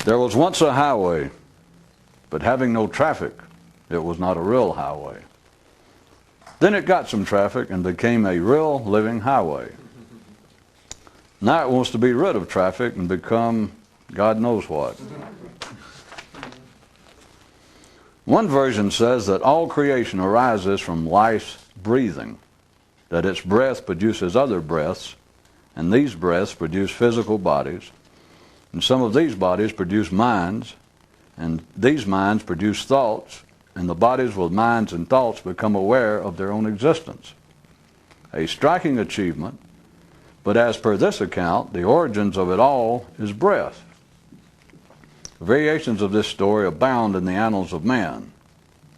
There was once a highway, but having no traffic, it was not a real highway. Then it got some traffic and became a real living highway. Now it wants to be rid of traffic and become God knows what. One version says that all creation arises from life's breathing, that its breath produces other breaths, and these breaths produce physical bodies, and some of these bodies produce minds, and these minds produce thoughts, and the bodies with minds and thoughts become aware of their own existence. A striking achievement, but as per this account, the origins of it all is breath. Variations of this story abound in the annals of man.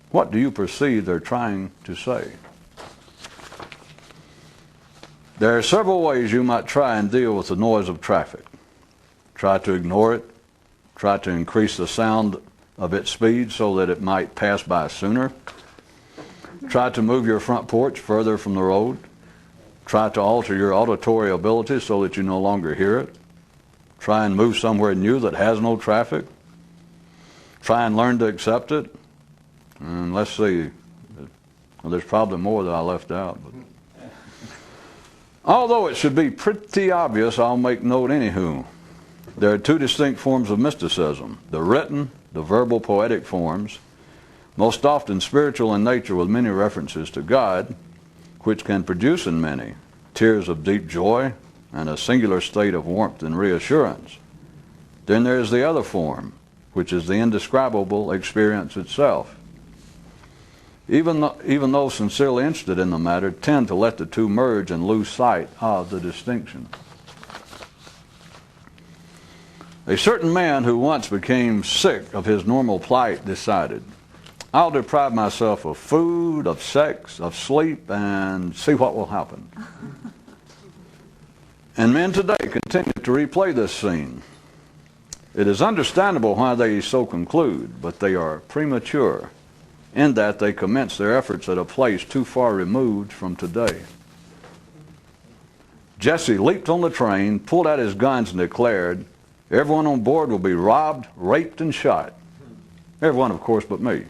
What do you perceive they're trying to say? There are several ways you might try and deal with the noise of traffic. Try to ignore it. Try to increase the sound of its speed so that it might pass by sooner. Try to move your front porch further from the road. Try to alter your auditory abilities so that you no longer hear it. Try and move somewhere new that has no traffic. Try and learn to accept it. And let's see, well, there's probably more that I left out. But although it should be pretty obvious, I'll make note anywho. There are two distinct forms of mysticism, the written, the verbal poetic forms, most often spiritual in nature with many references to God, which can produce in many tears of deep joy and a singular state of warmth and reassurance. Then there is the other form, which is the indescribable experience itself. Even those sincerely interested in the matter tend to let the two merge and lose sight of the distinction. A certain man who once became sick of his normal plight decided, I'll deprive myself of food, of sex, of sleep, and see what will happen. And men today continue to replay this scene. It is understandable why they so conclude, but they are premature in that they commence their efforts at a place too far removed from today. Jesse leaped on the train, pulled out his guns, and declared, everyone on board will be robbed, raped, and shot. Everyone, of course, but me.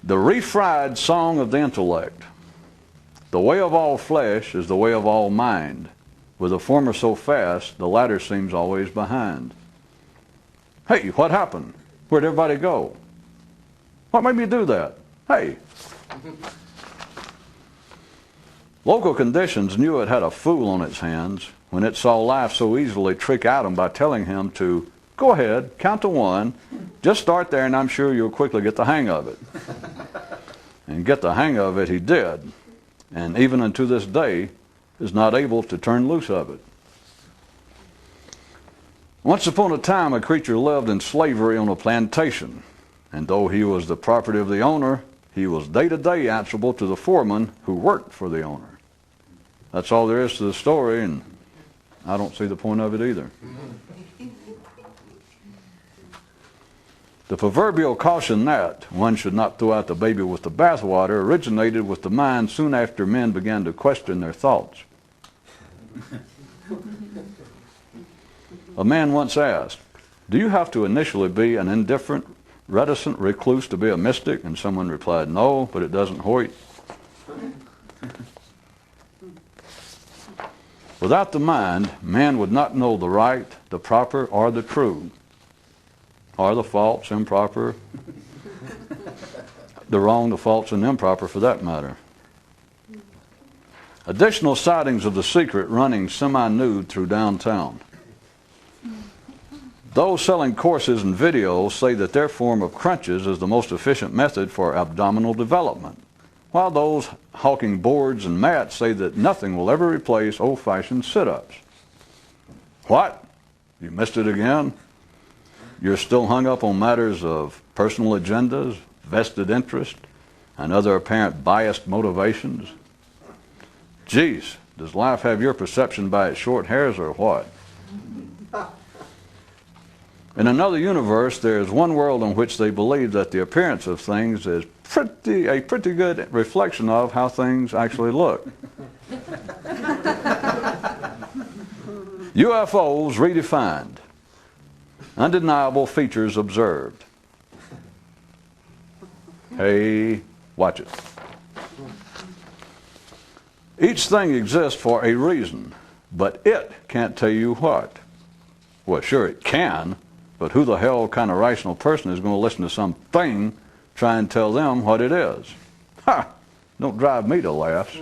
The refried song of the intellect. The way of all flesh is the way of all mind. With the former so fast, the latter seems always behind. Hey, what happened? Where'd everybody go? What made me do that? Hey. Local conditions knew it had a fool on its hands when it saw life so easily trick out him by telling him to go ahead, count to one, just start there and I'm sure you'll quickly get the hang of it. And get the hang of it he did, and even unto this day is not able to turn loose of it. Once upon a time a creature lived in slavery on a plantation, and though he was the property of the owner, he was day to day answerable to the foreman who worked for the owner. That's all there is to the story, and I don't see the point of it either. The proverbial caution that one should not throw out the baby with the bathwater originated with the mind soon after men began to question their thoughts. A man once asked, do you have to initially be an indifferent, reticent recluse to be a mystic? And someone replied, no, but it doesn't hurt. Without the mind, man would not know the right, the proper, or the true, or the false, improper, the wrong, the false, and improper for that matter. Additional sightings of the secret running semi-nude through downtown. Those selling courses and videos say that their form of crunches is the most efficient method for abdominal development, while those hawking boards and mats say that nothing will ever replace old-fashioned sit-ups. What? You missed it again? You're still hung up on matters of personal agendas, vested interest, and other apparent biased motivations? Geez, does life have your perception by its short hairs or what? In another universe, there is one world in which they believe that the appearance of things is a pretty good reflection of how things actually look. UFOs redefined. Undeniable features observed. Hey, watch it. Each thing exists for a reason, but it can't tell you what. Well, sure it can, but who the hell kind of rational person is going to listen to something try and tell them what it is? Ha! Don't drive me to laughs.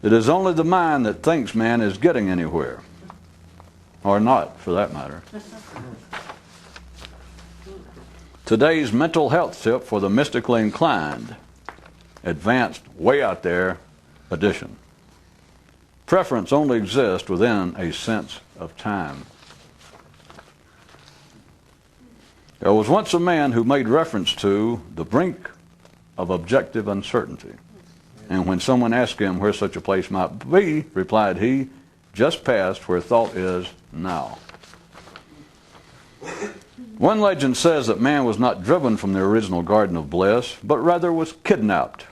It is only the mind that thinks man is getting anywhere. Or not, for that matter. Today's mental health tip for the mystically inclined, advanced, way out there edition. Preference only exists within a sense of time. There was once a man who made reference to the brink of objective uncertainty. And when someone asked him where such a place might be, replied he, just past where thought is now. One legend says that man was not driven from the original garden of bliss, but rather was kidnapped.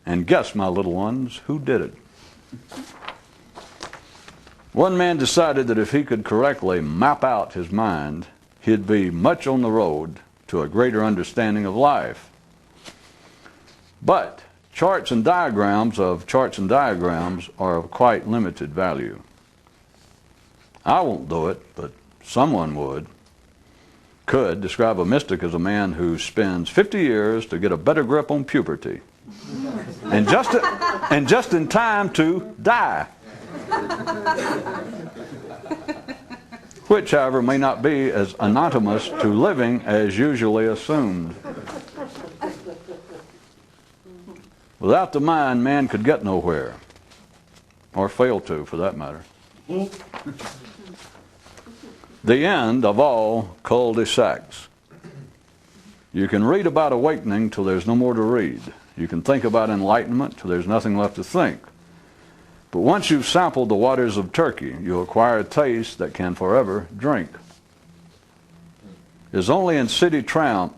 And guess, my little ones, who did it? One man decided that if he could correctly map out his mind, he'd be much on the road to a greater understanding of life. But charts and diagrams are of quite limited value. I won't do it, but someone could describe a mystic as a man who spends 50 years to get a better grip on puberty. And just in time to die. Which, however, may not be as anonymous to living as usually assumed. Without the mind, man could get nowhere. Or fail to, for that matter. The end of all cul-de-sacs. You can read about awakening till there's no more to read. You can think about enlightenment till there's nothing left to think. But once you've sampled the waters of Turkey, you acquire a taste that can forever drink. It's only on city trams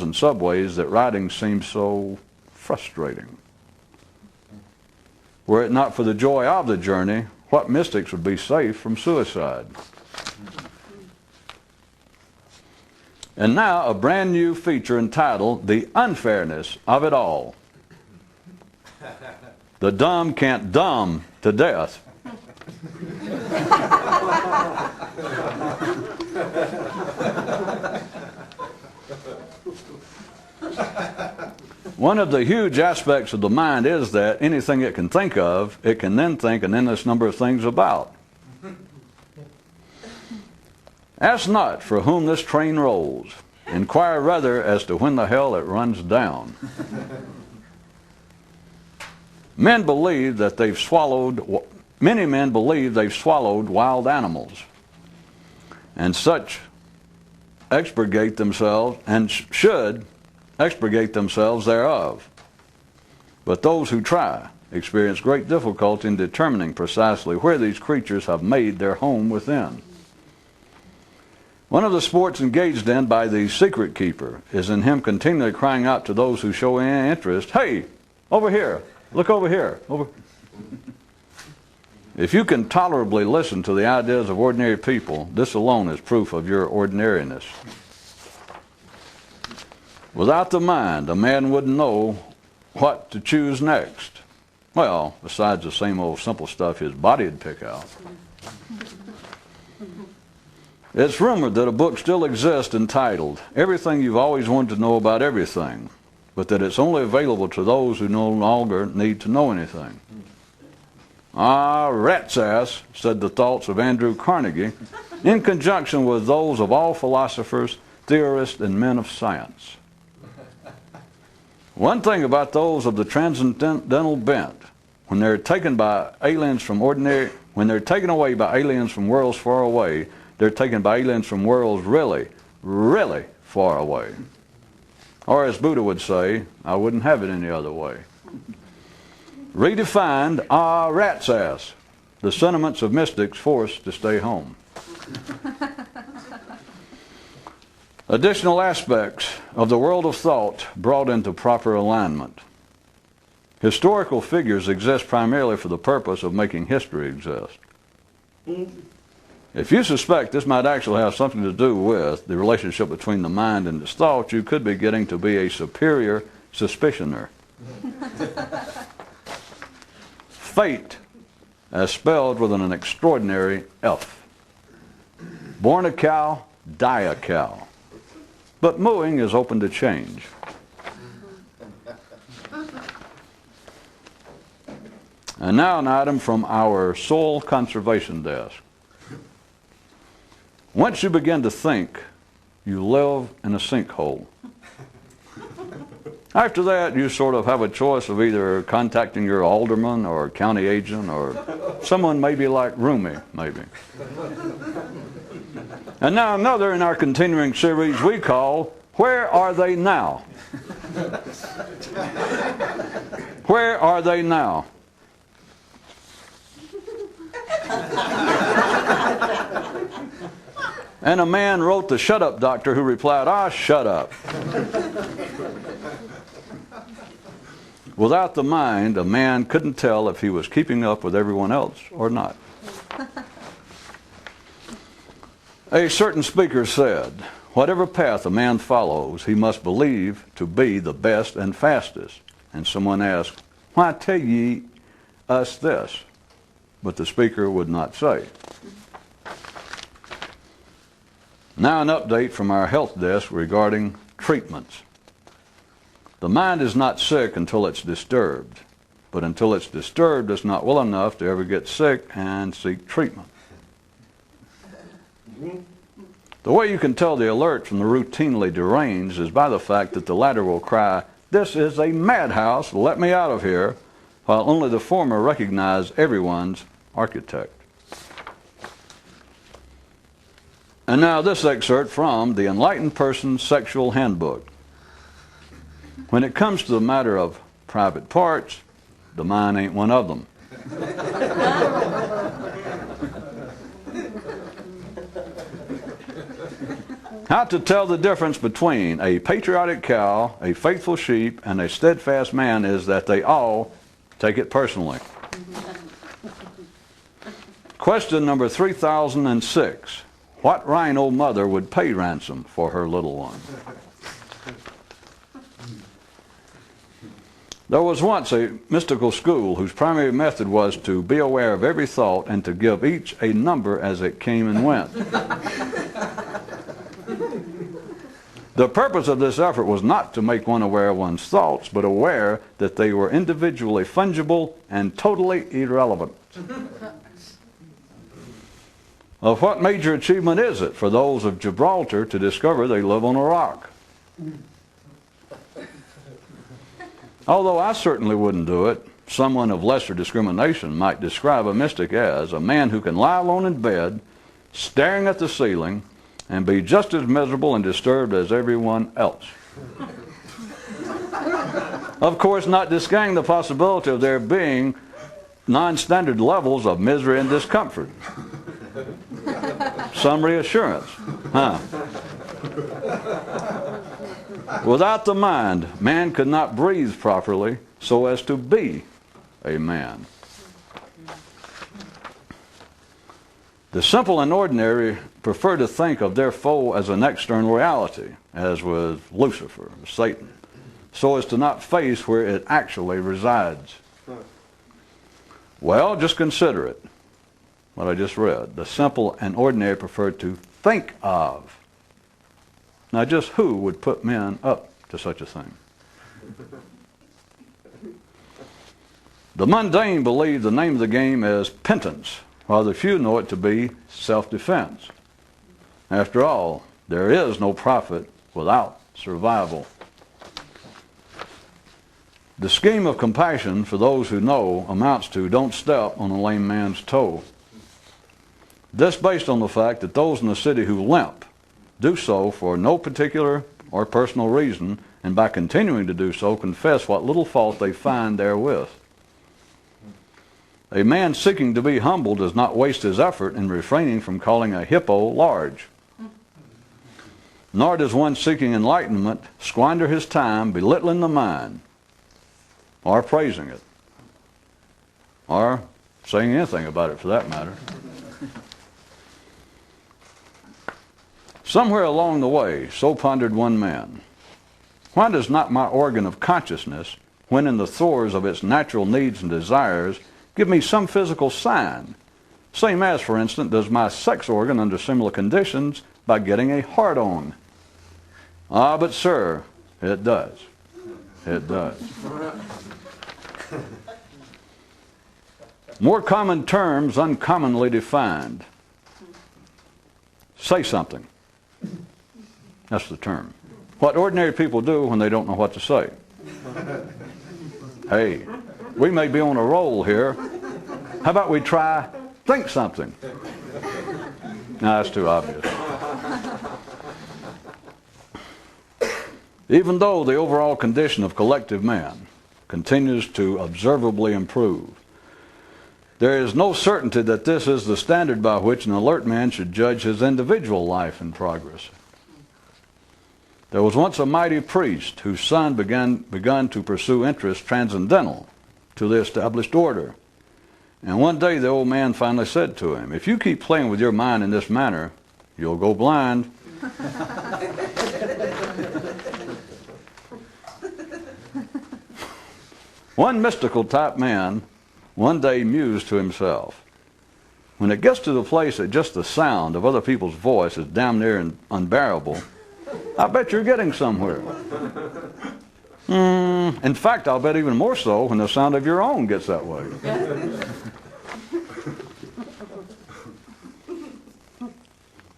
and subways that riding seems so frustrating. Were it not for the joy of the journey, what mystics would be safe from suicide? And now a brand new feature entitled The Unfairness of It All. The dumb can't dumb to death. One of the huge aspects of the mind is that anything it can think of, it can then think an endless number of things about. Ask not for whom this train rolls. Inquire rather as to when the hell it runs down. Many men believe they've swallowed wild animals, and such expurgate themselves and should expurgate themselves thereof. But those who try experience great difficulty in determining precisely where these creatures have made their home within. One of the sports engaged in by the secret keeper is in him continually crying out to those who show any interest, "Hey, over here, look over here." If you can tolerably listen to the ideas of ordinary people, this alone is proof of your ordinariness. Without the mind, a man wouldn't know what to choose next. Well, besides the same old simple stuff his body'd pick out. It's rumored that a book still exists entitled Everything You've Always Wanted to Know About Everything, but that it's only available to those who no longer need to know anything. Ah, rat's ass, said the thoughts of Andrew Carnegie, in conjunction with those of all philosophers, theorists, and men of science. One thing about those of the transcendental bent, when they're taken away by aliens from worlds far away, they're taken by aliens from worlds really, really far away. Or as Buddha would say, I wouldn't have it any other way. Redefined, rat's ass, the sentiments of mystics forced to stay home. Additional aspects of the world of thought brought into proper alignment. Historical figures exist primarily for the purpose of making history exist. If you suspect this might actually have something to do with the relationship between the mind and its thoughts, you could be getting to be a superior suspicioner. Fate, as spelled with an extraordinary F. Born a cow, die a cow. But mooing is open to change. And now an item from our soil conservation desk. Once you begin to think, you live in a sinkhole. After that, you sort of have a choice of either contacting your alderman or county agent or someone maybe like Rumi, maybe. And now another in our continuing series we call, Where Are They Now? Where are they now? And a man wrote the shut up doctor who replied, "Ah, shut up." Without the mind, a man couldn't tell if he was keeping up with everyone else or not. A certain speaker said, whatever path a man follows, he must believe to be the best and fastest. And someone asked, why tell ye us this? But the speaker would not say. Now an update from our health desk regarding treatments. The mind is not sick until it's disturbed, but until it's disturbed, it's not well enough to ever get sick and seek treatment. The way you can tell the alert from the routinely deranged is by the fact that the latter will cry, "This is a madhouse, let me out of here," while only the former recognize everyone's architect. And now this excerpt from the Enlightened Person's Sexual Handbook. When it comes to the matter of private parts, the mind ain't one of them. How to tell the difference between a patriotic cow, a faithful sheep, and a steadfast man is that they all take it personally. Question number 3006. What rhino mother would pay ransom for her little one? There was once a mystical school whose primary method was to be aware of every thought and to give each a number as it came and went. The purpose of this effort was not to make one aware of one's thoughts, but aware that they were individually fungible and totally irrelevant. Of what major achievement is it for those of Gibraltar to discover they live on a rock? Although I certainly wouldn't do it, someone of lesser discrimination might describe a mystic as a man who can lie alone in bed, staring at the ceiling, and be just as miserable and disturbed as everyone else. Of course, not discounting the possibility of there being non-standard levels of misery and discomfort. Some reassurance, huh? Without the mind, man could not breathe properly so as to be a man. The simple and ordinary prefer to think of their foe as an external reality, as with Lucifer, Satan, so as to not face where it actually resides. Well, just consider it, what I just read. The simple and ordinary prefer to think of. Now, just who would put men up to such a thing? The mundane believe the name of the game is penance, while the few know it to be self-defense. After all, there is no profit without survival. The scheme of compassion, for those who know, amounts to don't step on a lame man's toe. This based on the fact that those in the city who limp do so for no particular or personal reason, and by continuing to do so, confess what little fault they find therewith. A man seeking to be humble does not waste his effort in refraining from calling a hippo large. Nor does one seeking enlightenment squander his time belittling the mind. or praising it, or saying anything about it for that matter. Somewhere along the way, so pondered one man, why does not my organ of consciousness, when in the throes of its natural needs and desires, give me some physical sign? Same as, for instance, does my sex organ under similar conditions by getting a hard-on. Ah, but sir, it does. It does. More common terms uncommonly defined. Say something. That's the term. What ordinary people do when they don't know what to say. Hey, we may be on a roll here. How about we try think something? No, that's too obvious. Even though the overall condition of collective man continues to observably improve, there is no certainty that this is the standard by which an alert man should judge his individual life and progress. There was once a mighty priest whose son begun to pursue interests transcendental to the established order. And one day the old man finally said to him, "If you keep playing with your mind in this manner, you'll go blind." One mystical type man one day mused to himself, when it gets to the place that just the sound of other people's voice is damn near unbearable, I bet you're getting somewhere. In fact, I'll bet even more so when the sound of your own gets that way.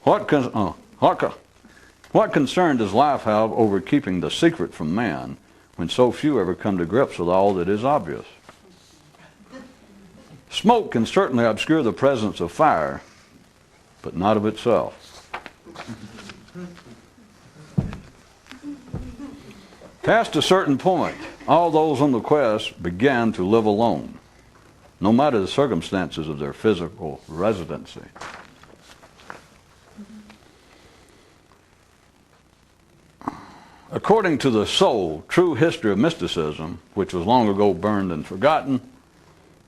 What concern does life have over keeping the secret from man when so few ever come to grips with all that is obvious? Smoke can certainly obscure the presence of fire, but not of itself. Past a certain point, all those on the quest began to live alone, no matter the circumstances of their physical residency. According to the sole true history of mysticism, which was long ago burned and forgotten,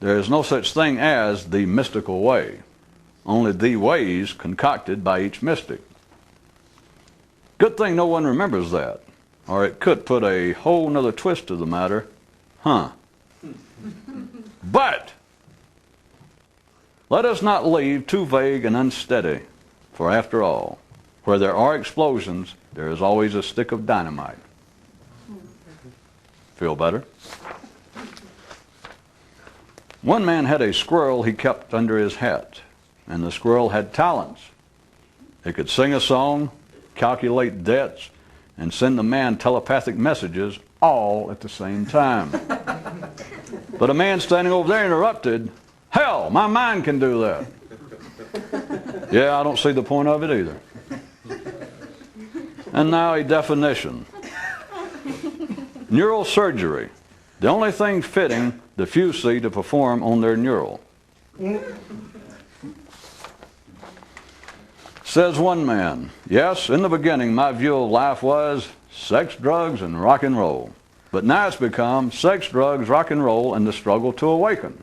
there is no such thing as the mystical way, only the ways concocted by each mystic. Good thing no one remembers that, or it could put a whole nother twist to the matter, huh? But let us not leave too vague and unsteady, for after all, where there are explosions, there is always a stick of dynamite. Feel better? One man had a squirrel he kept under his hat, and the squirrel had talents. It could sing a song, calculate debts, and send the man telepathic messages all at the same time. But a man standing over there interrupted, "Hell, my mind can do that." Yeah, I don't see the point of it either. And now a definition. Neural surgery, the only thing fitting the few see to perform on their neural. Says one man, "Yes, in the beginning my view of life was sex, drugs, and rock and roll. But now it's become sex, drugs, rock and roll, and the struggle to awaken."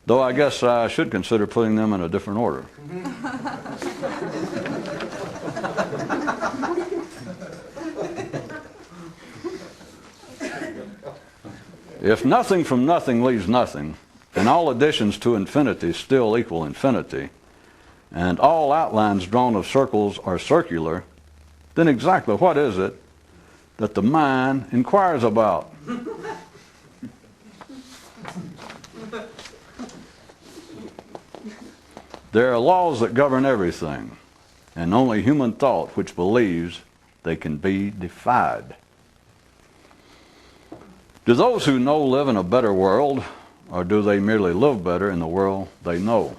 Though I guess I should consider putting them in a different order. If nothing from nothing leaves nothing, and all additions to infinity still equal infinity, and all outlines drawn of circles are circular, then exactly what is it that the mind inquires about? There are laws that govern everything, and only human thought which believes they can be defied. Do those who know live in a better world, or do they merely live better in the world they know?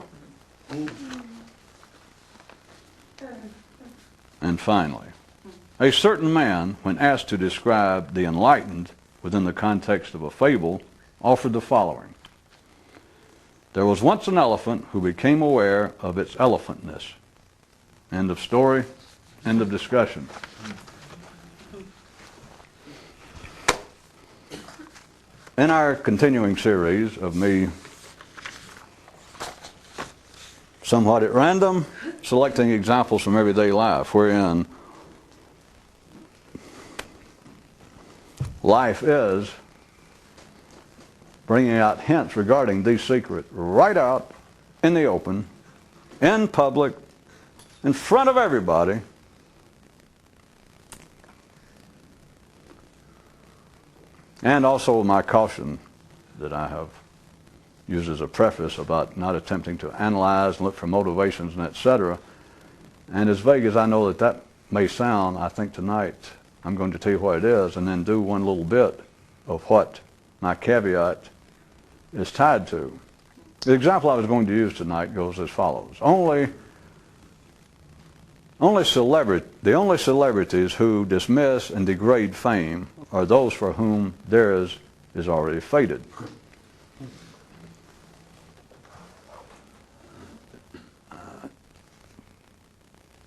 And finally, a certain man, when asked to describe the enlightened within the context of a fable, offered the following. There was once an elephant who became aware of its elephantness. End of story, end of discussion. In our continuing series of me somewhat at random selecting examples from everyday life wherein life is bringing out hints regarding these secrets right out in the open, in public, in front of everybody. And also my caution that I have used as a preface about not attempting to analyze and look for motivations and etc. And as vague as I know that that may sound, I think tonight I'm going to tell you what it is and then do one little bit of what my caveat is tied to. The example I was going to use tonight goes as follows. The only celebrities who dismiss and degrade fame are those for whom theirs is already fated.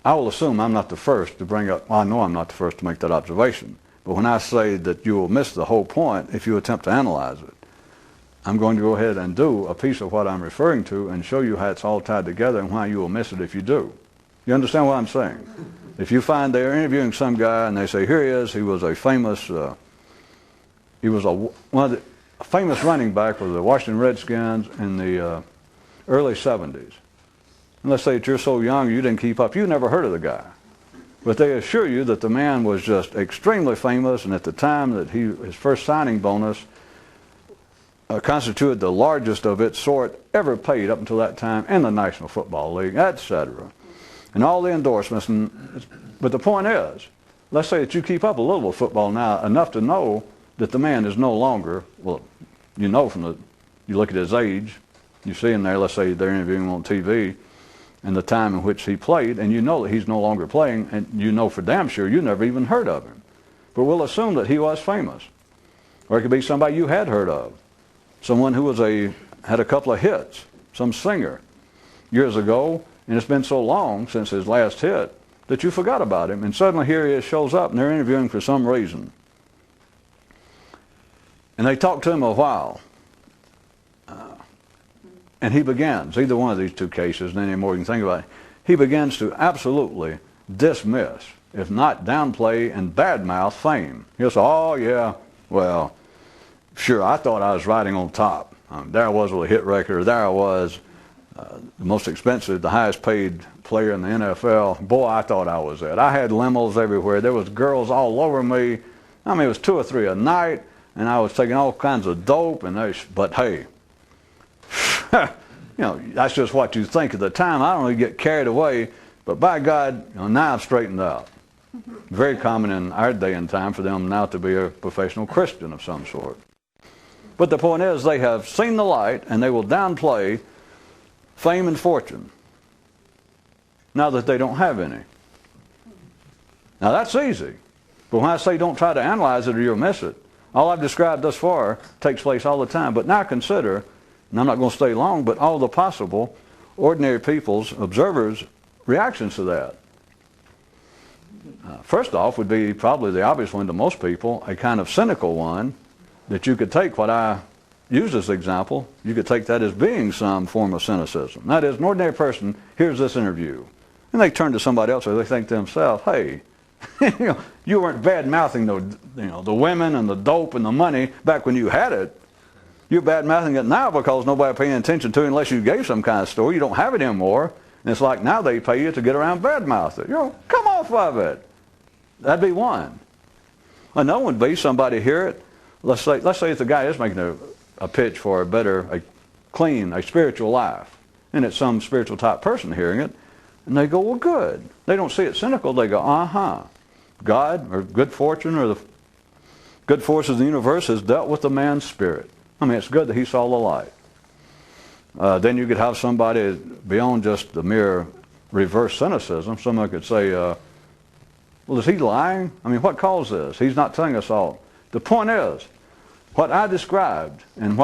I will assume I'm not the first to bring up, well, I know I'm not the first to make that observation, but when I say that you will miss the whole point if you attempt to analyze it, I'm going to go ahead and do a piece of what I'm referring to and show you how it's all tied together and why you will miss it if you do. You understand what I'm saying? If you find they're interviewing some guy and they say, here he is, he was a famous, a famous running back with the Washington Redskins in the early 70s. And let's say that you're so young you didn't keep up, you never heard of the guy. But they assure you that the man was just extremely famous, and at the time that his first signing bonus constituted the largest of its sort ever paid up until that time in the National Football League, etc. And all the endorsements. But the point is, let's say that you keep up a little bit of football now, enough to know that the man is no longer, well, you know from you look at his age, you see him there, let's say they're interviewing him on TV, and the time in which he played, and you know that he's no longer playing, and you know for damn sure you never even heard of him. But we'll assume that he was famous. Or it could be somebody you had heard of. Someone who had a couple of hits, some singer, years ago, and it's been so long since his last hit that you forgot about him, and suddenly here he is, shows up, and they're interviewing for some reason. And they talk to him a while. And he begins, either one of these two cases, and any more you can think about it, he begins to absolutely dismiss, if not downplay and badmouth fame. He'll say, oh yeah, well, sure, I thought I was riding on top. There I was with a hit record, there I was, the most expensive, the highest paid player in the NFL. Boy, I thought I was that. I had limos everywhere. There was girls all over me. I mean, it was 2 or 3 a night, and I was taking all kinds of dope, but hey, you know, that's just what you think at the time. I don't really get carried away, but by God, you know, now I've straightened out. Very common in our day and time for them now to be a professional Christian of some sort. But the point is, they have seen the light, and they will downplay fame and fortune now that they don't have any. Now that's easy, but when I say don't try to analyze it or you'll miss it, all I've described thus far takes place all the time. But now consider, and I'm not going to stay long, but all the possible ordinary people's, observers' reactions to that. First off would be probably the obvious one to most people, a kind of cynical one, that you could take what I use as an example, you could take that as being some form of cynicism. That is, an ordinary person hears this interview, and they turn to somebody else, or they think to themselves, hey, you weren't bad-mouthing the women and the dope and the money back when you had it. You're bad-mouthing it now because nobody paying attention to it unless you gave some kind of story. You don't have it anymore. And it's like now they pay you to get around bad-mouth it. Come off of it. That'd be one. Another one would be somebody hear it. Let's say if the guy is making a pitch for a clean, a spiritual life, and it's some spiritual type person hearing it, and they go, well, good. They don't see it cynical. They go, God or good fortune or the good forces of the universe has dealt with the man's spirit. I mean, it's good that he saw the light. Then you could have somebody beyond just the mere reverse cynicism. Someone could say, well, is he lying? I mean, what caused this? He's not telling us all. The point is, what I described, and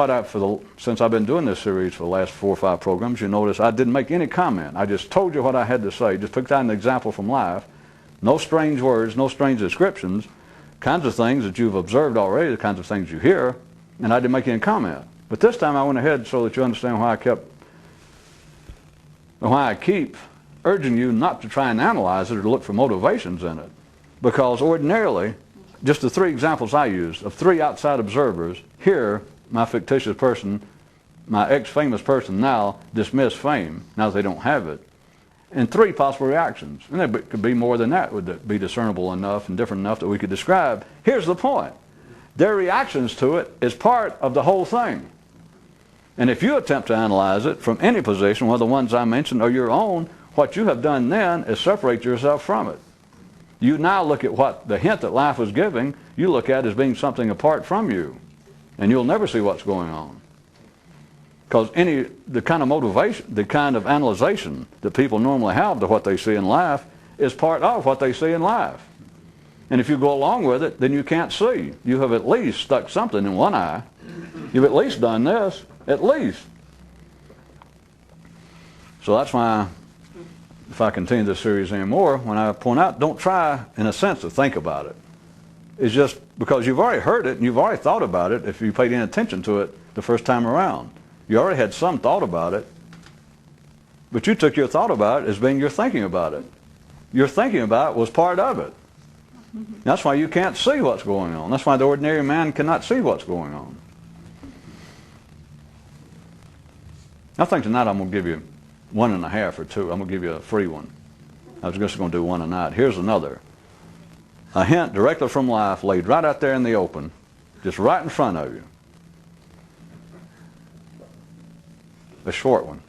since I've been doing this series for the last 4 or 5 programs, you notice I didn't make any comment. I just told you what I had to say. Just picked out an example from life. No strange words, no strange descriptions. Kinds of things that you've observed already, the kinds of things you hear. And I didn't make any comment. But this time I went ahead so that you understand why I keep urging you not to try and analyze it or to look for motivations in it. Because ordinarily, just the three examples I used of three outside observers, here, my fictitious person, my ex-famous person now dismiss fame, now that they don't have it, and three possible reactions. And there could be more than that, would be discernible enough and different enough that we could describe. Here's the point. Their reactions to it is part of the whole thing. And if you attempt to analyze it from any position, whether the ones I mentioned or your own, what you have done then is separate yourself from it. You now look at what the hint that life was giving, you look at as being something apart from you. And you'll never see what's going on. Because the kind of motivation, the kind of analyzation that people normally have to what they see in life is part of what they see in life. And if you go along with it, then you can't see. You have at least stuck something in one eye. You've at least done this, at least. So that's why, if I continue this series anymore, when I point out, don't try, in a sense, to think about it. It's just because you've already heard it and you've already thought about it if you paid any attention to it the first time around. You already had some thought about it, but you took your thought about it as being your thinking about it. Your thinking about it was part of it. That's why you can't see what's going on. That's why the ordinary man cannot see what's going on. I think tonight I'm going to give you 1.5 or 2. I'm going to give you a free one. I was just going to do one a night. Here's another. A hint directly from life laid right out there in the open, just right in front of you. A short one.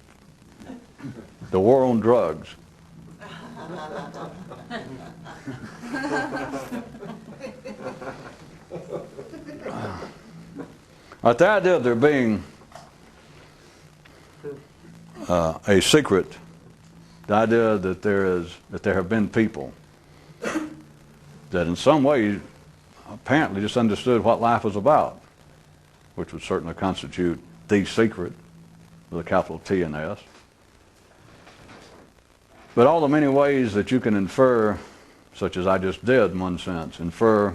The war on drugs. The idea of there being a secret, the idea that there have been people that in some way apparently just understood what life was about, which would certainly constitute the secret with a capital T and S. But all the many ways that you can infer, such as I just did in one sense, infer,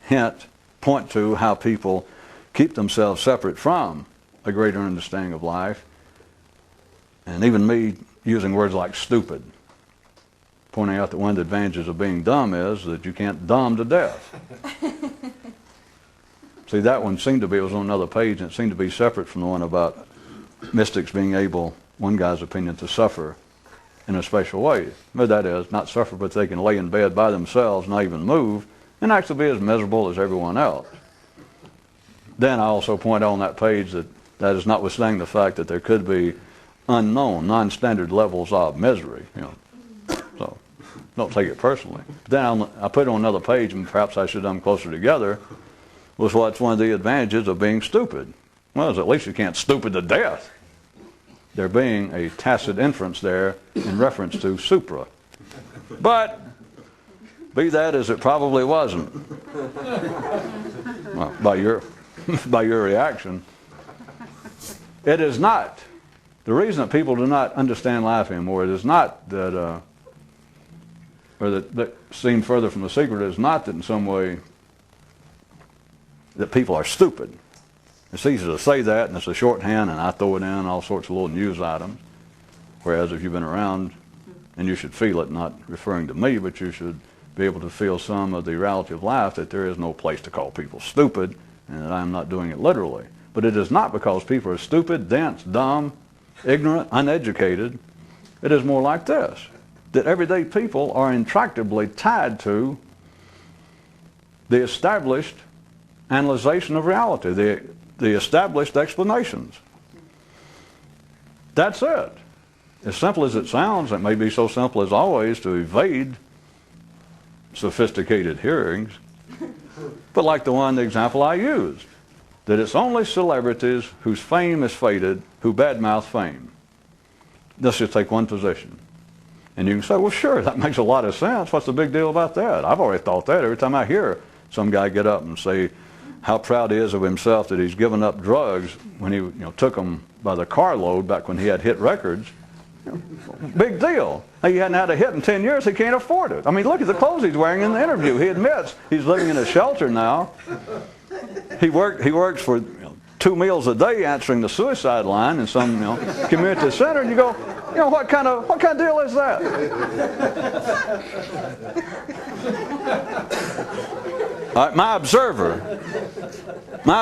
hint, point to how people keep themselves separate from a greater understanding of life, and even me using words like stupid, pointing out that one of the advantages of being dumb is that you can't dumb to death. See, that one seemed to be, it was on another page, and it seemed to be separate from the one about mystics being able, one guy's opinion, to suffer in a special way. But that is, not suffer, but they can lay in bed by themselves, not even move, and actually be as miserable as everyone else. Then I also point out on that page that that is notwithstanding the fact that there could be unknown, non-standard levels of misery. So don't take it personally. Then I put it on another page, and perhaps I should have them closer together, was what's one of the advantages of being stupid. Well, at least you can't stupid to death. There being a tacit inference there in reference to supra. But be that as it probably wasn't. Well, by your reaction. It is not. The reason that people do not understand life anymore, it is not that, or that seen further from the secret, is not that in some way that people are stupid. It's easy to say that, and it's a shorthand, and I throw it in all sorts of little news items. Whereas if you've been around, and you should feel it, not referring to me, but you should be able to feel some of the reality of life, that there is no place to call people stupid, and that I'm not doing it literally. But it is not because people are stupid, dense, dumb, ignorant, uneducated. It is more like this, that everyday people are intractably tied to the established analyzation of reality, the established explanations. That's it. As simple as it sounds, it may be so simple as always to evade sophisticated hearings, but like the example I used, that it's only celebrities whose fame is faded who badmouth fame. Let's just take one position. And you can say, well, sure, that makes a lot of sense. What's the big deal about that? I've already thought that. Every time I hear some guy get up and say how proud he is of himself that he's given up drugs when he took them by the carload back when he had hit records. Big deal. He hadn't had a hit in 10 years. He can't afford it. I mean, look at the clothes he's wearing in the interview. He admits he's living in a shelter now. He works for 2 meals a day answering the suicide line in some community center, and you go, what kind of deal is that? All right, my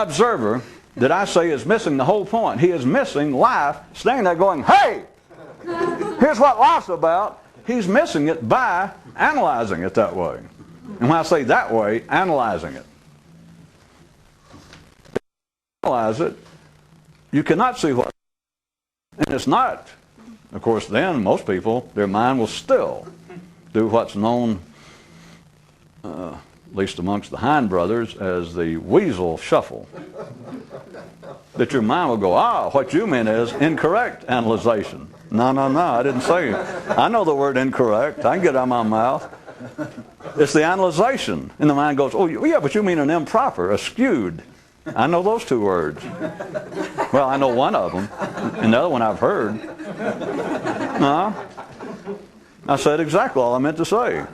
observer that I say is missing the whole point. He is missing life, standing there going, hey, here's what life's about. He's missing it by analyzing it that way. And when I say that way, analyzing it. Analyze it, you cannot see what, and it's not. Of course, then most people, their mind will still do what's known, at least amongst the Hind brothers, as the weasel shuffle. That your mind will go, what you mean is incorrect analyzation. No, I didn't say it. I know the word incorrect. I can get it out of my mouth. It's the analyzation. And the mind goes, oh, yeah, but you mean an improper, a skewed. I know those 2 words. Well, I know one of them. And the other one I've heard. No. I said exactly all I meant to say.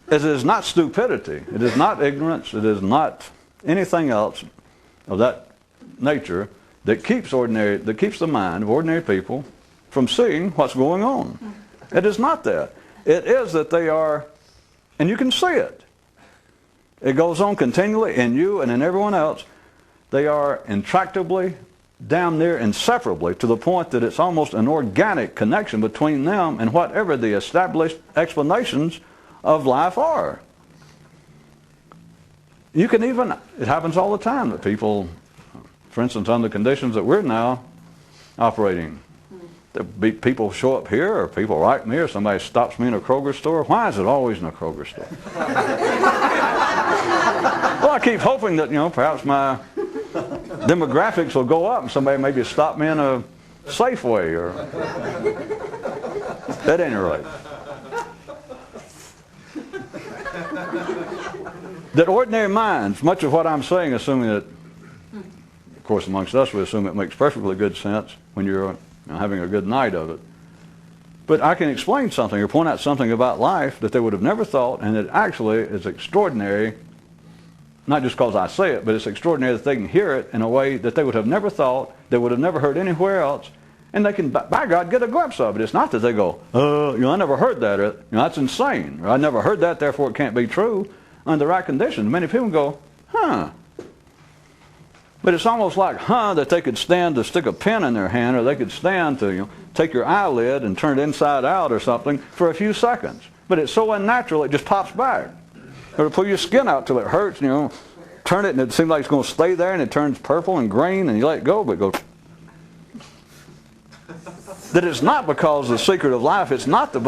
It is not stupidity. It is not ignorance. It is not anything else of that nature that keeps the mind of ordinary people from seeing what's going on. It is not that. It is that they are, and you can see it. It goes on continually in you and in everyone else. They are intractably, damn near inseparably, to the point that it's almost an organic connection between them and whatever the established explanations of life are. You can even, it happens all the time that people, for instance, under conditions that we're now operating, people show up here, or people write me, or somebody stops me in a Kroger store. Why is it always in a Kroger store? Well, I keep hoping that, perhaps my demographics will go up and somebody maybe stop me in a Safeway, or at any rate. That ordinary minds, much of what I'm saying, assuming that, of course, amongst us, we assume it makes perfectly good sense when you're having a good night of it. But I can explain something or point out something about life that they would have never thought, and it actually is extraordinary, not just because I say it, but it's extraordinary that they can hear it in a way that they would have never thought, they would have never heard anywhere else, and they can, by God, get a glimpse of it. It's not that they go, I never heard that, or, that's insane, or I never heard that, therefore it can't be true. Under the right conditions, many people go, But it's almost like, that they could stand to stick a pen in their hand, or they could stand to, take your eyelid and turn it inside out or something for a few seconds. But it's so unnatural, it just pops back. Or to pull your skin out till it hurts, turn it and it seems like it's going to stay there, and it turns purple and green, and you let it go, but it goes. That it's not because the secret of life, it's not the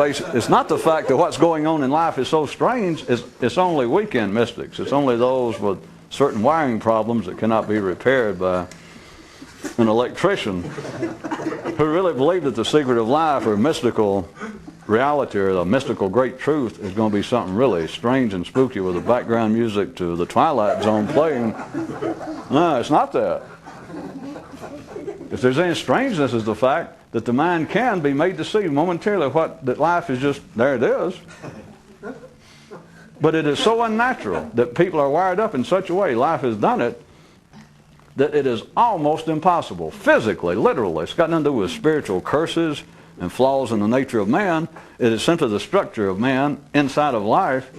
fact that what's going on in life is so strange, it's only weekend mystics. It's only those with certain wiring problems that cannot be repaired by an electrician who really believe that the secret of life or mystical reality or the mystical great truth is going to be something really strange and spooky with the background music to the Twilight Zone playing. No, it's not that. If there's any strangeness, is the fact that the mind can be made to see momentarily that life is just, there it is. But it is so unnatural that people are wired up in such a way, life has done it, that it is almost impossible, physically, literally. It's got nothing to do with spiritual curses and flaws in the nature of man. It is simply the structure of man inside of life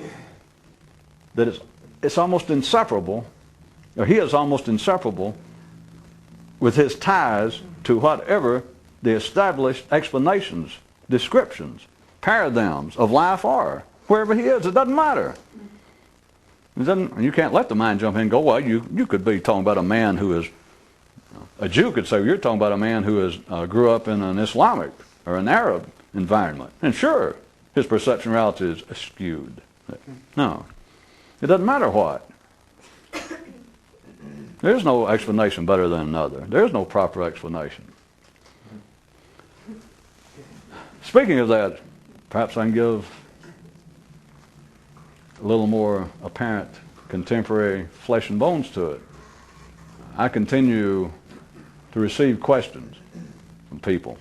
that it's almost inseparable, or he is almost inseparable with his ties to whatever the established explanations, descriptions, paradigms of life are. Wherever he is, it doesn't matter. You can't let the mind jump in and go, well, you could be talking about a man who is, a Jew could say, you're talking about a man who grew up in an Islamic or an Arab environment. And sure, his perception of reality is skewed. No. It doesn't matter what. There's no explanation better than another. There's no proper explanation. Speaking of that, perhaps I can give a little more apparent contemporary flesh and bones to it. I continue to receive questions from people,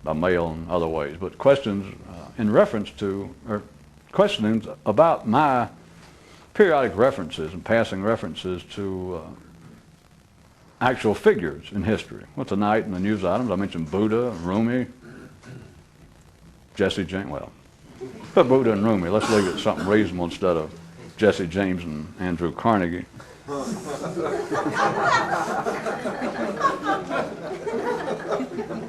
by mail and other ways, but questions in reference to, or questionings about my periodic references and passing references to actual figures in history. Well, tonight in the news items, I mentioned Buddha, Rumi, Jesse James. Well, put Buddha and Rumi. Let's leave it something reasonable instead of Jesse James and Andrew Carnegie.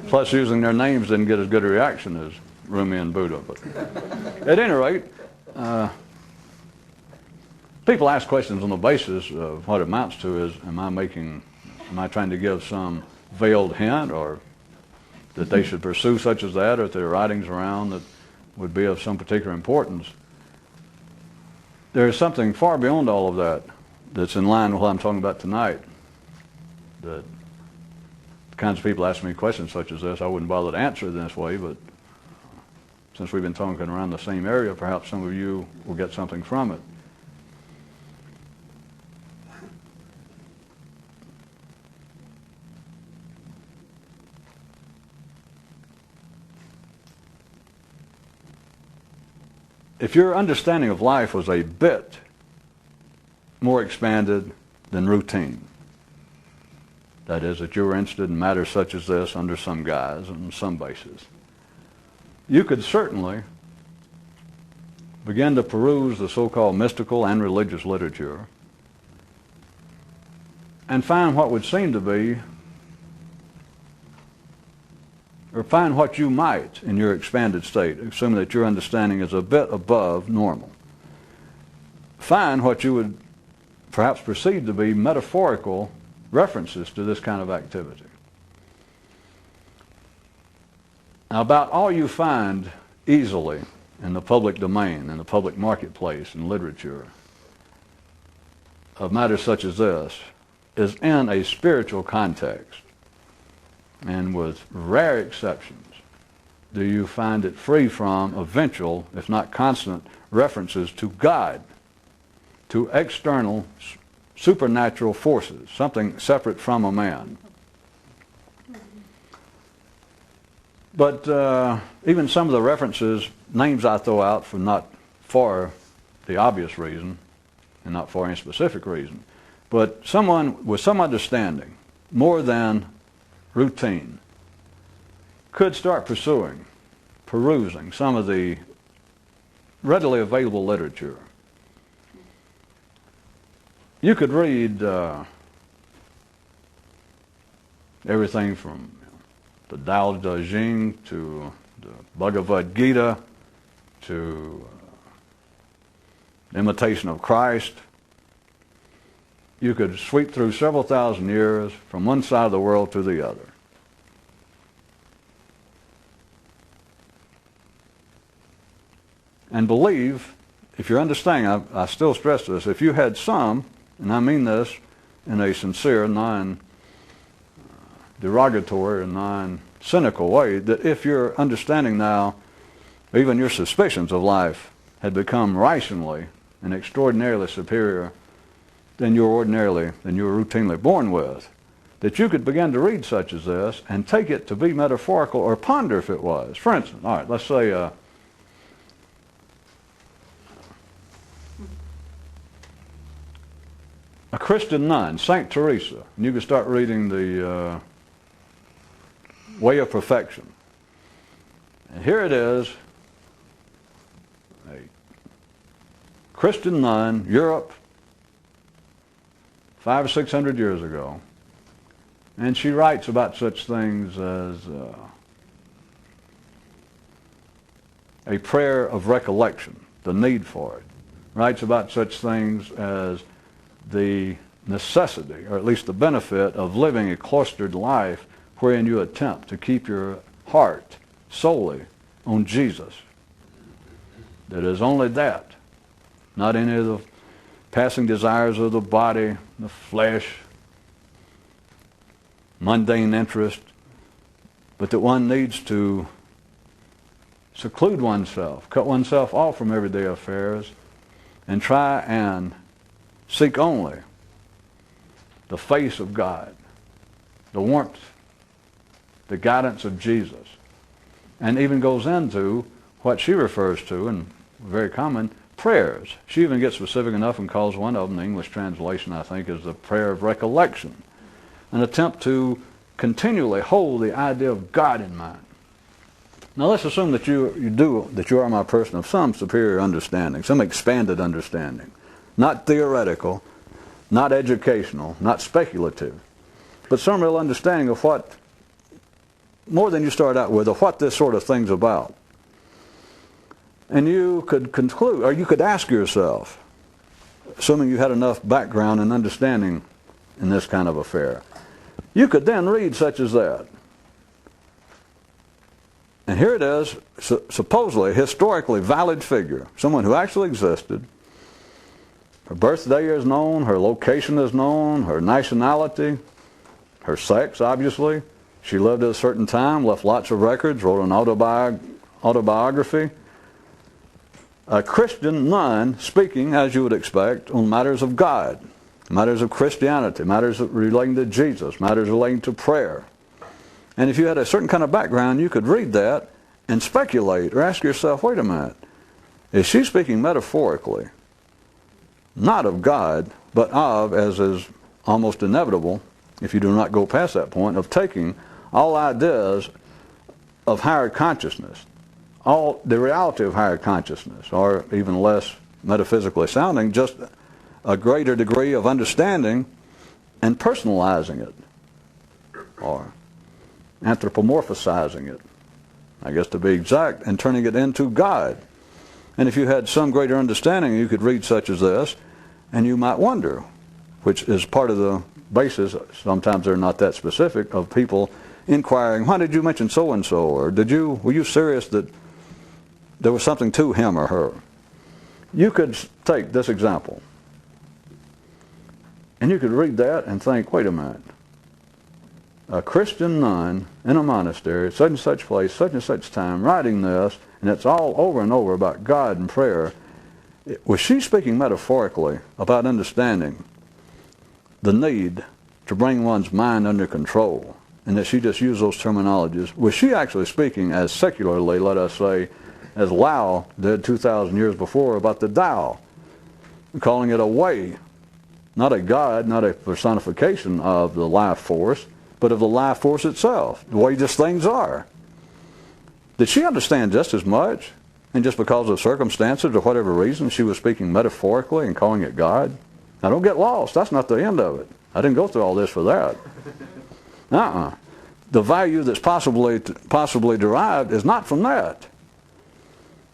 Plus, using their names didn't get as good a reaction as Rumi and Buddha. But at any rate, people ask questions on the basis of what it amounts to is, am I trying to give some veiled hint, or that they should pursue such as that, or if there are writings around that would be of some particular importance? There is something far beyond all of that that's in line with what I'm talking about tonight. That the kinds of people ask me questions such as this, I wouldn't bother to answer it this way, but since we've been talking around the same area, perhaps some of you will get something from it. If your understanding of life was a bit more expanded than routine, that is, that you were interested in matters such as this under some guise and some basis, you could certainly begin to peruse the so-called mystical and religious literature and find what would seem to be, or find what you might in your expanded state, assuming that your understanding is a bit above normal. Find what you would perhaps perceive to be metaphorical references to this kind of activity. Now, about all you find easily in the public domain, in the public marketplace, in literature, of matters such as this, is in a spiritual context. And with rare exceptions, do you find it free from eventual, if not constant, references to God, to external supernatural forces, something separate from a man. But even some of the references, names I throw out for not for the obvious reason and not for any specific reason, but someone with some understanding, more than routine, could start perusing some of the readily available literature. You could read everything from the Tao Te Ching to the Bhagavad Gita to Imitation of Christ. You could sweep through several thousand years from one side of the world to the other. And believe, if you're understanding, I still stress this, if you had some, and I mean this in a sincere, non-derogatory, and non-cynical way, that if your understanding now, even your suspicions of life, had become rationally and extraordinarily superior than you were routinely born with, that you could begin to read such as this and take it to be metaphorical or ponder if it was. For instance, all right, let's say a Christian nun, Saint Teresa, and you could start reading the Way of Perfection. And here it is, a Christian nun, Europe, 500 or 600 years ago, and she writes about such things as a prayer of recollection, the need for it. Writes about such things as the necessity, or at least the benefit, of living a cloistered life wherein you attempt to keep your heart solely on Jesus. That is only that, not any of the passing desires of the body, the flesh, mundane interest, but that one needs to seclude oneself, cut oneself off from everyday affairs, and try and seek only the face of God, the warmth, the guidance of Jesus, and even goes into what she refers to, and very common, prayers. She even gets specific enough and calls one of them, the English translation, I think, is the prayer of recollection. an attempt to continually hold the idea of God in mind. Now let's assume that you are my person of some superior understanding, some expanded understanding, not theoretical, not educational, not speculative, but some real understanding of what, more than you start out with, of what this sort of thing's about. And you could conclude, or you could ask yourself, assuming you had enough background and understanding in this kind of affair, you could then read such as that. And here it is, supposedly a historically valid figure, someone who actually existed. Her birthday is known, her location is known, her nationality, her sex, obviously. She lived at a certain time, left lots of records, wrote an autobiography. A Christian nun speaking, as you would expect, on matters of God, matters of Christianity, matters relating to Jesus, matters relating to prayer. And if you had a certain kind of background, you could read that and speculate or ask yourself, wait a minute, is she speaking metaphorically, not of God, but of, as is almost inevitable, if you do not go past that point, of taking all ideas of higher consciousness, all the reality of higher consciousness, or even less metaphysically sounding, just a greater degree of understanding and personalizing it, or anthropomorphizing it, I guess to be exact, and turning it into God. And if you had some greater understanding, you could read such as this, and you might wonder, which is part of the basis, sometimes they're not that specific, of people inquiring, why did you mention so-and-so, or were you serious that there was something to him or her? You could take this example, and you could read that and think, wait a minute, a Christian nun in a monastery, such and such place, such and such time, writing this, and it's all over and over about God and prayer. Was she speaking metaphorically about understanding the need to bring one's mind under control, and that she just used those terminologies? Was she actually speaking as secularly, let us say, as Lao did 2,000 years before about the Tao, calling it a way, not a God, not a personification of the life force, but of the life force itself, the way just things are? Did she understand just as much, and just because of circumstances or whatever reason she was speaking metaphorically and calling it God? Now don't get lost, that's not the end of it. I didn't go through all this for that. The value that's possibly derived is not from that.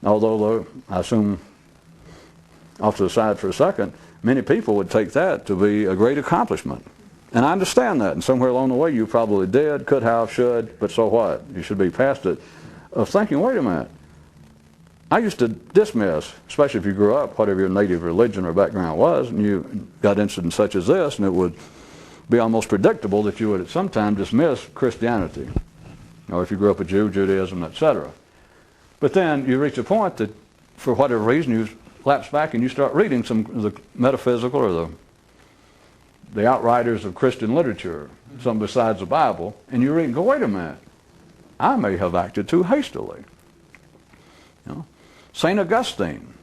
Although, I assume, off to the side for a second, many people would take that to be a great accomplishment. And I understand that, and somewhere along the way you probably did, could have, should, but so what? You should be past it, of thinking, wait a minute, I used to dismiss, especially if you grew up, whatever your native religion or background was, and you got interested in such as this, and it would be almost predictable that you would at some time dismiss Christianity, or if you grew up a Jew, Judaism, etc. But then you reach a point that, for whatever reason, you lapse back and you start reading some of the metaphysical or the outriders of Christian literature, some besides the Bible, and you read and go, wait a minute, I may have acted too hastily. You know, St. Augustine,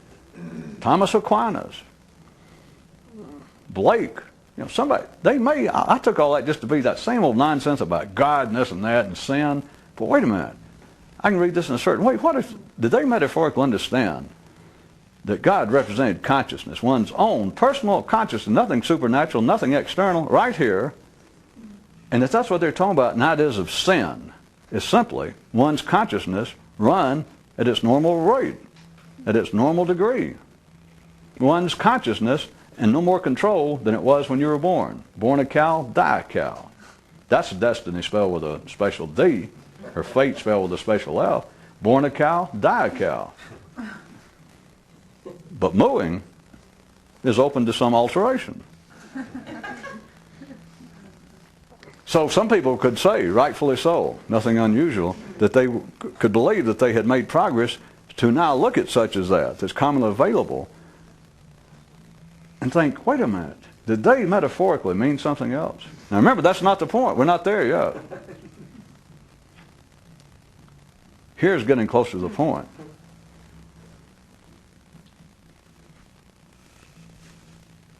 Thomas Aquinas, Blake, somebody, I took all that just to be that same old nonsense about God and this and that and sin, but wait a minute, I can read this in a certain way. Did they metaphorically understand that God represented consciousness, one's own personal consciousness, nothing supernatural, nothing external, right here, and if that's what they're talking about, ideas of sin is simply one's consciousness run at its normal rate, at its normal degree. One's consciousness and no more control than it was when you were born. Born a cow, die a cow. That's destiny spelled with a special D, or fate spelled with a special F. Born a cow, die a cow. But mooing is open to some alteration. So some people could say, rightfully so, nothing unusual, that they could believe that they had made progress to now look at such as that's commonly available and think, wait a minute, did they metaphorically mean something else? Now remember, that's not the point. We're not there yet. Here's getting closer to the point.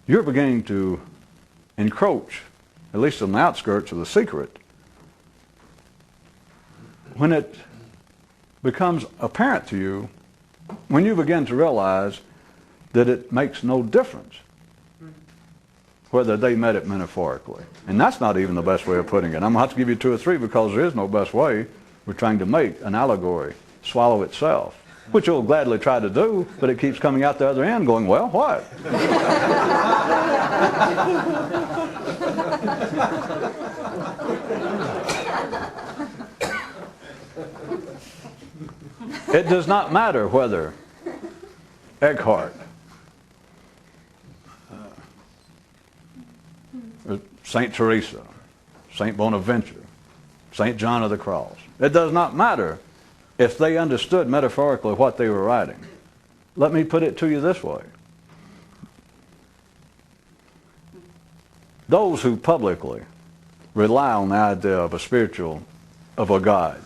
You're beginning to encroach, at least on the outskirts of the secret, when it becomes apparent to you, when you begin to realize that it makes no difference whether they meant it metaphorically. And that's not even the best way of putting it. I'm going to have to give you two or three because there is no best way. We're trying to make an allegory swallow itself, which you'll gladly try to do, but it keeps coming out the other end going, well, what? It does not matter whether Eckhart, St. Teresa, St. Bonaventure, St. John of the Cross. It does not matter if they understood metaphorically what they were writing. Let me put it to you this way. Those who publicly rely on the idea of a spiritual, of a God,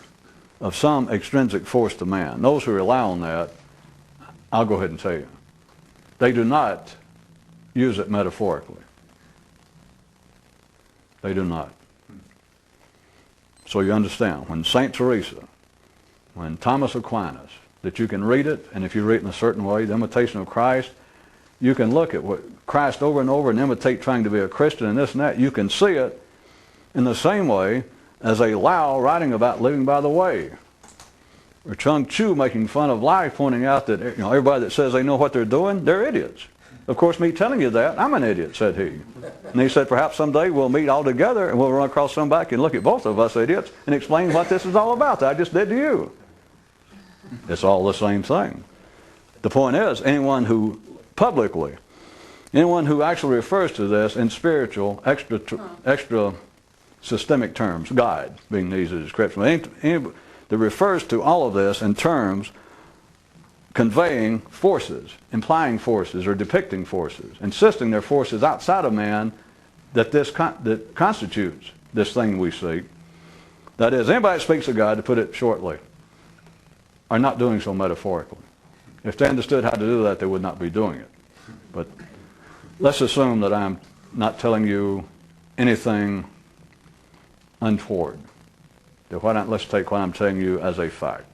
of some extrinsic force to man, those who rely on that, I'll go ahead and tell you, they do not use it metaphorically. They do not. So you understand, when St. Teresa, when Thomas Aquinas, that you can read it, and if you read it in a certain way, the imitation of Christ, you can look at what Christ over and over and imitate trying to be a Christian and this and that. You can see it in the same way as a Lao writing about living by the way, or Chung Chu making fun of life, pointing out that everybody that says they know what they're doing, they're idiots. Of course, me telling you that, I'm an idiot, said he. And he said, perhaps someday we'll meet all together and we'll run across somebody and look at both of us idiots and explain what this is all about that I just did to you. It's all the same thing. The point is, anyone who publicly, anyone who actually refers to this in spiritual, extra systemic terms, God being used as a description, any that refers to all of this in terms conveying forces, implying forces, or depicting forces, insisting they're forces outside of man that that constitutes this thing we seek. That is, anybody that speaks of God, to put it shortly, are not doing so metaphorically. If they understood how to do that, they would not be doing it. But let's assume that I'm not telling you anything untoward. Let's take what I'm telling you as a fact.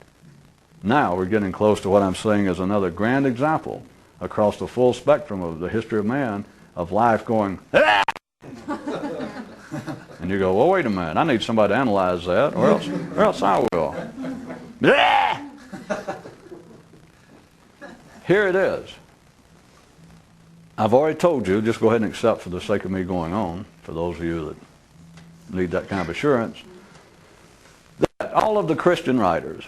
Now we're getting close to what I'm saying as another grand example across the full spectrum of the history of man, of life going, ah! And you go, well, wait a minute, I need somebody to analyze that, or else I will. Ah! Here it is. I've already told you, just go ahead and accept for the sake of me going on, for those of you that need that kind of assurance, that all of the Christian writers,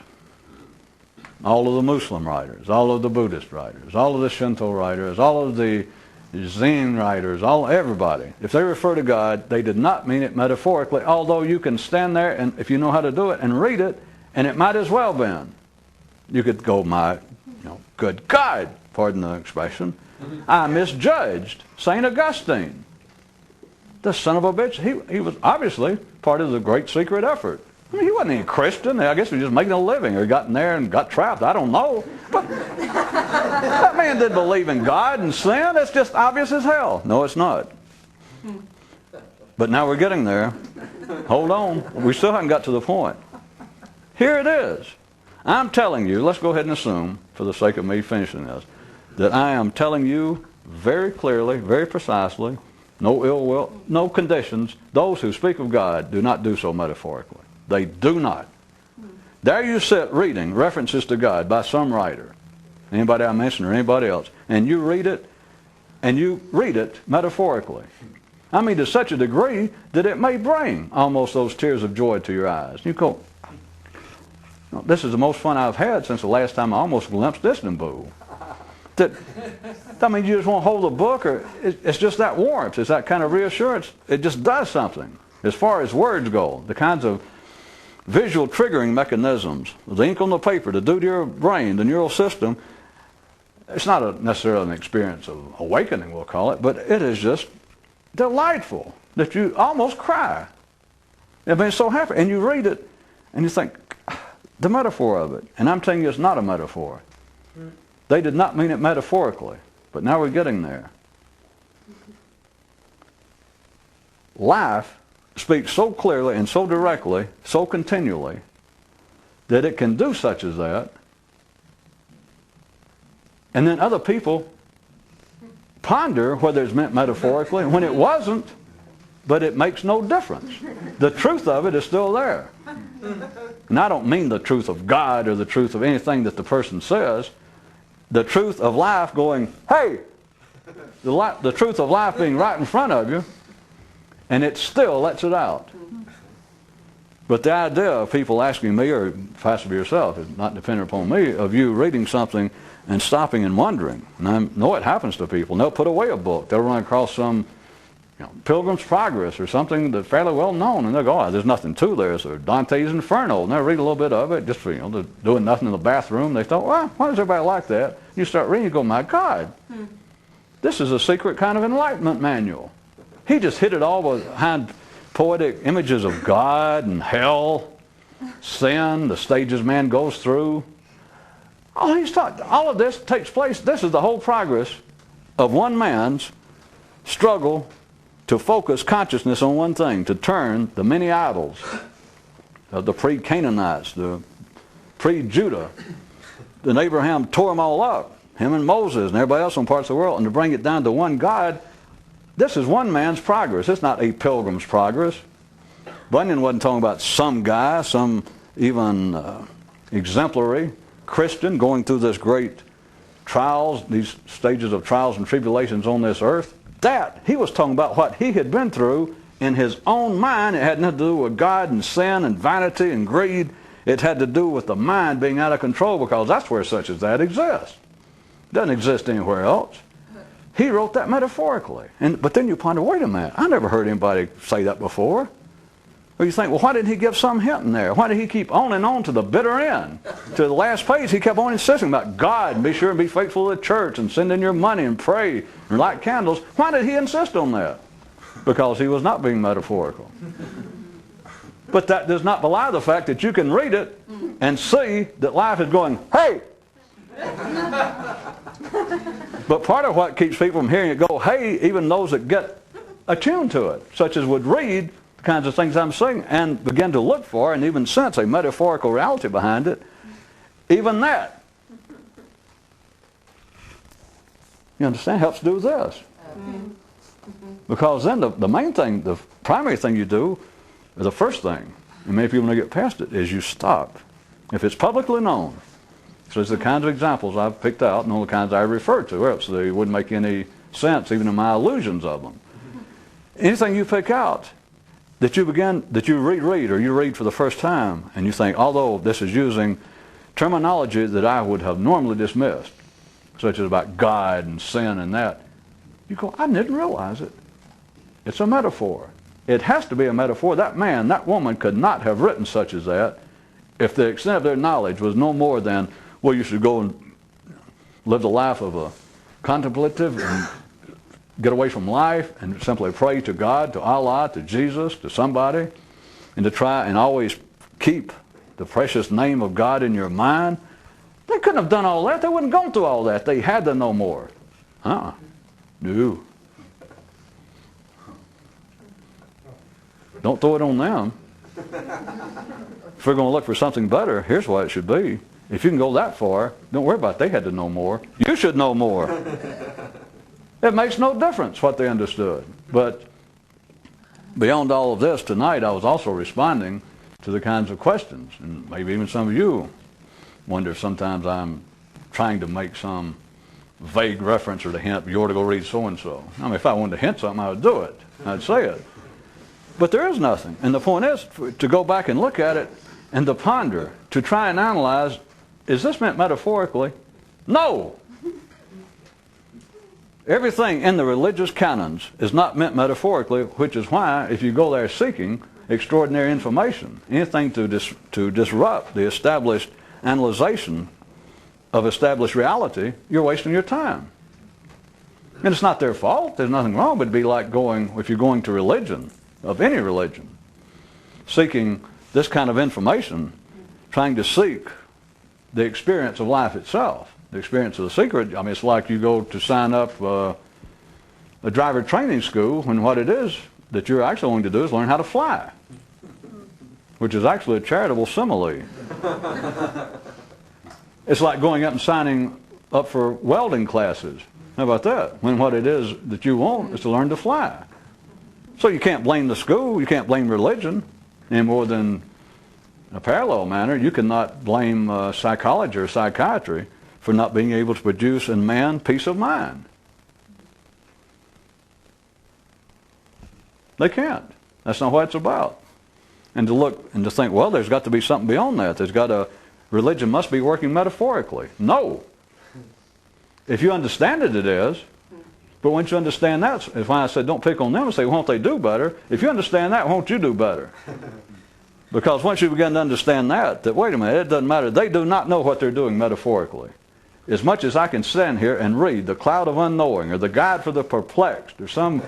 all of the Muslim writers, all of the Buddhist writers, all of the Shinto writers, all of the Zen writers, everybody, if they refer to God, they did not mean it metaphorically, although you can stand there and, if you know how to do it, and read it, and it might as well been. You could go, good God, pardon the expression, I misjudged St. Augustine. The son of a bitch, he was obviously part of the great secret effort. I mean, he wasn't any Christian. I guess he was just making a living, or he got in there and got trapped. I don't know. But that man didn't believe in God and sin. It's just obvious as hell. No, it's not. But now we're getting there. Hold on. We still haven't got to the point. Here it is. I'm telling you, let's go ahead and assume, for the sake of me finishing this, that I am telling you very clearly, very precisely, no ill will, no conditions, those who speak of God do not do so metaphorically. They do not. There you sit reading references to God by some writer, anybody I mentioned or anybody else, and you read it metaphorically. I mean, to such a degree that it may bring almost those tears of joy to your eyes. You go, this is the most fun I've had since the last time I almost glimpsed Istanbul. You just won't hold a book, or it's just that warmth, it's that kind of reassurance. It just does something. As far as words go, the kinds of visual triggering mechanisms, the ink on the paper to do to your brain, the neural system, it's not necessarily an experience of awakening, we'll call it, but it is just delightful that you almost cry. I mean, it's so happy. And you read it, and you think, the metaphor of it. And I'm telling you, it's not a metaphor. They did not mean it metaphorically, but now we're getting there. life speaks so clearly and so directly, so continually, that it can do such as that. And then other people ponder whether it's meant metaphorically when it wasn't, but it makes no difference. The truth of it is still there. And I don't mean the truth of God or the truth of anything that the person says. The truth of life going, hey, the truth of life being right in front of you, and it still lets it out. But the idea of people asking me, or possibly yourself, is not dependent upon me, of you reading something and stopping and wondering. And I know it happens to people. And they'll put away a book. They'll run across some Pilgrim's Progress or something that's fairly well known, and they'll go, oh, there's nothing to this, or Dante's Inferno, and they'll read a little bit of it, just for, they're doing nothing in the bathroom. They thought, well, why does everybody like that? You start reading, you go, my God, this is a secret kind of enlightenment manual. He just hid it all behind poetic images of God and hell, sin, the stages man goes through. Oh, he's taught, all of this takes place. This is the whole progress of one man's struggle to focus consciousness on one thing, to turn the many idols of the pre-Canaanites, the pre-Judah. Then Abraham tore them all up, him and Moses and everybody else in parts of the world, and to bring it down to one God. This is one man's progress. It's not a pilgrim's progress. Bunyan wasn't talking about some guy, some even exemplary Christian going through this great trials, these stages of trials and tribulations on this earth. That, he was talking about what he had been through in his own mind. It had nothing to do with God and sin and vanity and greed. It had to do with the mind being out of control, because that's where such as that exists. It doesn't exist anywhere else. He wrote that metaphorically. But then you ponder, wait a minute, I never heard anybody say that before. Or you think, well, why didn't he give some hint in there? Why did he keep on and on to the bitter end? To the last page, he kept on insisting about God, and be sure and be faithful to the church, and send in your money, and pray, and light candles. Why did he insist on that? Because he was not being metaphorical. But that does not belie the fact that you can read it and see that life is going, hey! But part of what keeps people from hearing it go, hey, even those that get attuned to it, such as would read the kinds of things I'm saying and begin to look for and even sense a metaphorical reality behind it, even that, you understand, helps do this. Because then the main thing, the primary thing you do, or the first thing, and many people don't get past it, is you stop. If it's publicly known, so it's the kinds of examples I've picked out and all the kinds I refer to, or else they wouldn't make any sense even in my allusions of them. Anything you pick out that you reread or you read for the first time, and you think, although this is using terminology that I would have normally dismissed, such as about God and sin and that, you go, I didn't realize it. It's a metaphor. It has to be a metaphor. That man, that woman could not have written such as that if the extent of their knowledge was no more than, well, you should go and live the life of a contemplative and get away from life and simply pray to God, to Allah, to Jesus, to somebody, and to try and always keep the precious name of God in your mind. They couldn't have done all that. They wouldn't have gone through all that. They had to know more. No. Don't throw it on them. If we're going to look for something better, here's what it should be. If you can go that far, don't worry about it. They had to know more. You should know more. It makes no difference what they understood. But beyond all of this, tonight I was also responding to the kinds of questions. And maybe even some of you wonder if sometimes I'm trying to make some vague reference or to hint, you ought to go read so-and-so. I mean, if I wanted to hint something, I would do it. I'd say it. But there is nothing. And the point is to go back and look at it and to ponder, to try and analyze, is this meant metaphorically? No! Everything in the religious canons is not meant metaphorically, which is why, if you go there seeking extraordinary information, anything to disrupt the established analyzation of established reality, you're wasting your time. And it's not their fault. There's nothing wrong, but it'd be like going, if you're going to religion, of any religion, seeking this kind of information, trying to seek the experience of life itself, the experience of the secret. I mean, it's like you go to sign up a driver training school when what it is, that you're actually going to do is learn how to fly, which is actually a charitable simile. It's like going up and signing up for welding classes. How about that? When what it is that you want is to learn to fly. So you can't blame the school, you can't blame religion, any more than in a parallel manner, you cannot blame psychology or psychiatry for not being able to produce in man peace of mind. They can't. That's not what it's about. And to look and to think, well, there's got to be something beyond that. Religion must be working metaphorically. No. If you understand it, it is. But once you understand that, that's why I said don't pick on them and say, won't they do better? If you understand that, won't you do better? Because once you begin to understand that, wait a minute, it doesn't matter. They do not know what they're doing metaphorically. As much as I can stand here and read The Cloud of Unknowing or The Guide for the Perplexed or some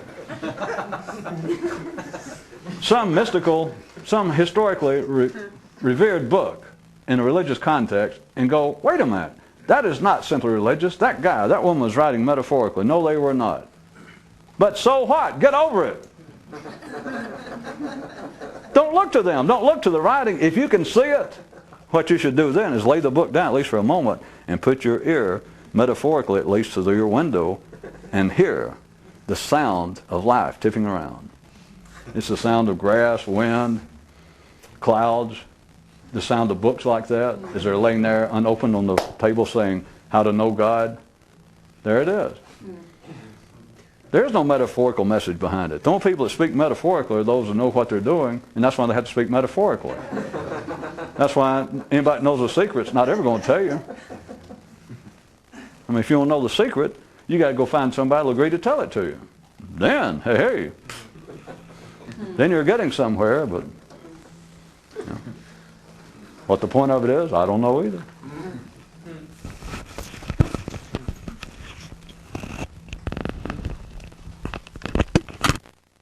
mystical, some historically revered book in a religious context and go, wait a minute, that is not simply religious. That guy, that woman was writing metaphorically. No, they were not. But so what? Get over it. Don't look to them. Don't look to the writing. If you can see it, what you should do then is lay the book down, at least for a moment, and put your ear, metaphorically at least, to your window and hear the sound of life tipping around. It's the sound of grass, wind, clouds, the sound of books like that as they're laying there unopened on the table saying, How to Know God. There it is. There's no metaphorical message behind it. The only people that speak metaphorically are those who know what they're doing, and that's why they have to speak metaphorically. That's why anybody that knows the secret's not ever going to tell you. I mean, if you don't know the secret, you got to go find somebody who'll agree to tell it to you. Then, hey, then you're getting somewhere, but you know, what the point of it is, I don't know either.